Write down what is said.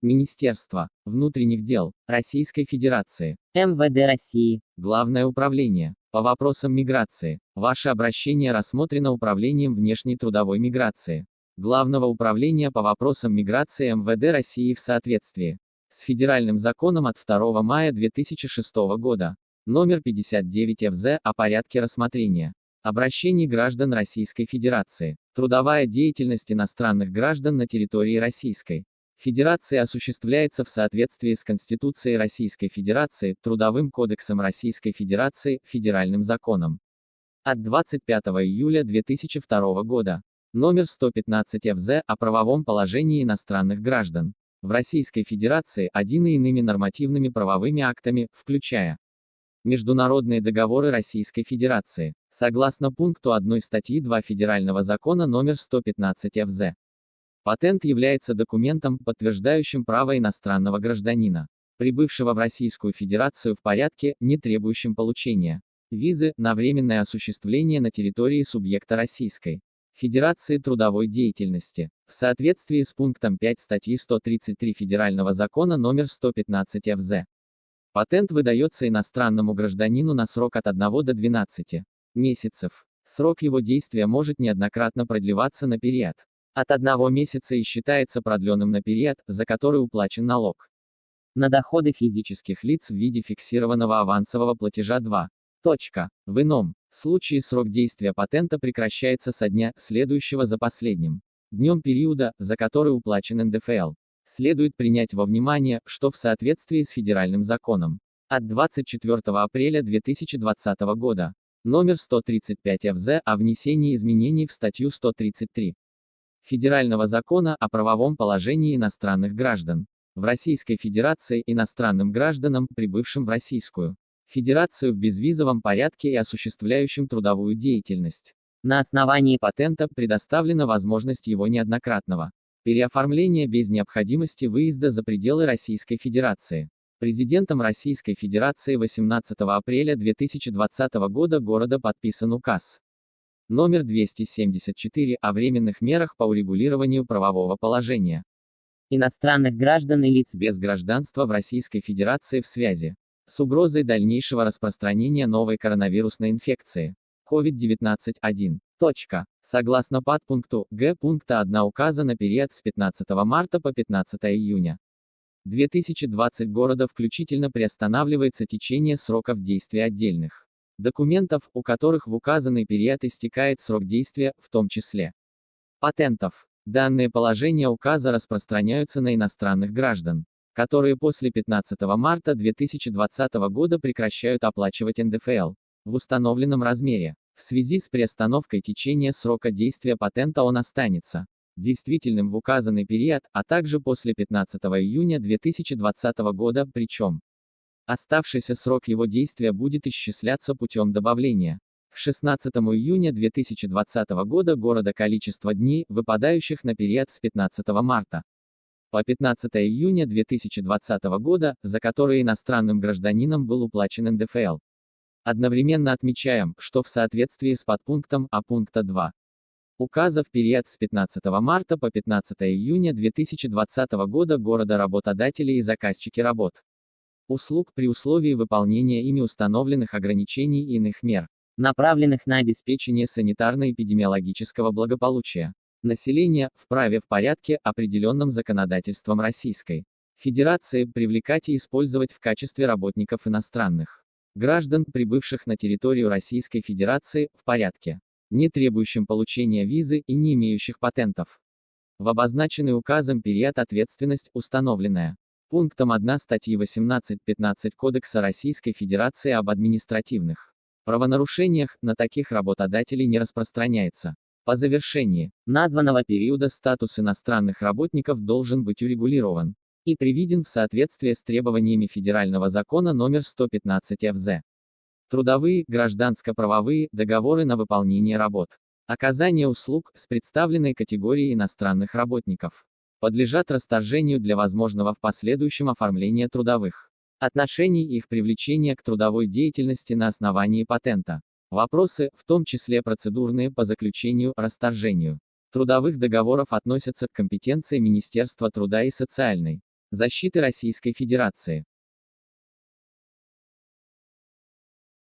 Министерство внутренних дел Российской Федерации. МВД России. Главное управление по вопросам миграции. Ваше обращение рассмотрено Управлением внешней трудовой миграции Главного управления по вопросам миграции МВД России в соответствии с Федеральным законом от 2 мая 2006 года, номер 59 ФЗ о порядке рассмотрения обращений граждан Российской Федерации. Трудовая деятельность иностранных граждан на территории Российской Федерации осуществляется в соответствии с Конституцией Российской Федерации, Трудовым кодексом Российской Федерации, Федеральным законом от 25 июля 2002 года, номер 115 ФЗ о правовом положении иностранных граждан в Российской Федерации, и иными нормативными правовыми актами, включая международные договоры Российской Федерации, согласно пункту 1 статьи 2 Федерального закона номер 115 ФЗ. Патент является документом, подтверждающим право иностранного гражданина, прибывшего в Российскую Федерацию в порядке, не требующим получения визы, на временное осуществление на территории субъекта Российской Федерации трудовой деятельности, в соответствии с пунктом 5 статьи 133 Федерального закона номер 115 ФЗ. Патент выдается иностранному гражданину на срок от 1 до 12 месяцев. Срок его действия может неоднократно продлеваться на период от 1 месяца и считается продленным на период, за который уплачен налог на доходы физических лиц в виде фиксированного авансового платежа 2. В ином случае срок действия патента прекращается со дня, следующего за последним днем периода, за который уплачен НДФЛ. Следует принять во внимание, что в соответствии с Федеральным законом от 24 апреля 2020 года, номер 135 ФЗ о внесении изменений в статью 133 Федерального закона о правовом положении иностранных граждан в Российской Федерации иностранным гражданам, прибывшим в Российскую Федерацию в безвизовом порядке и осуществляющим трудовую деятельность. На основании патента предоставлена возможность его неоднократного переоформления без необходимости выезда за пределы Российской Федерации. Президентом Российской Федерации 18 апреля 2020 года города подписан указ номер 274 о временных мерах по урегулированию правового положения иностранных граждан и лиц без гражданства в Российской Федерации в связи с угрозой дальнейшего распространения новой коронавирусной инфекции COVID-19-1. Согласно подпункту Г пункта 1 указа на период с 15 марта по 15 июня 2020 года включительно приостанавливается течение сроков действия отдельных документов, у которых в указанный период истекает срок действия, в том числе патентов. Данные положения указа распространяются на иностранных граждан, которые после 15 марта 2020 года прекращают оплачивать НДФЛ в установленном размере. В связи с приостановкой течения срока действия патента он останется действительным в указанный период, а также после 15 июня 2020 года, причем оставшийся срок его действия будет исчисляться путем добавления к 16 июня 2020 года города количества дней, выпадающих на период с 15 марта по 15 июня 2020 года, за которые иностранным гражданинам был уплачен НДФЛ. Одновременно отмечаем, что в соответствии с подпунктом А пункта 2 указа в период с 15 марта по 15 июня 2020 года города работодатели и заказчики работ услуг при условии выполнения ими установленных ограничений и иных мер, направленных на обеспечение санитарно-эпидемиологического благополучия населения, вправе в порядке, определенном законодательством Российской Федерации, привлекать и использовать в качестве работников иностранных граждан, прибывших на территорию Российской Федерации, в порядке, не требующим получения визы и не имеющих патентов. В обозначенный указом период ответственность, установленная пунктом 1 статьи 18-15 Кодекса Российской Федерации об административных правонарушениях, на таких работодателей не распространяется. По завершении названного периода статус иностранных работников должен быть урегулирован и приведен в соответствие с требованиями Федерального закона номер 115 ФЗ. Трудовые, гражданско-правовые договоры на выполнение работ, оказание услуг с представленной категорией иностранных работников подлежат расторжению для возможного в последующем оформления трудовых отношений и их привлечения к трудовой деятельности на основании патента. Вопросы, в том числе процедурные по заключению, расторжению трудовых договоров относятся к компетенции Министерства труда и социальной защиты Российской Федерации.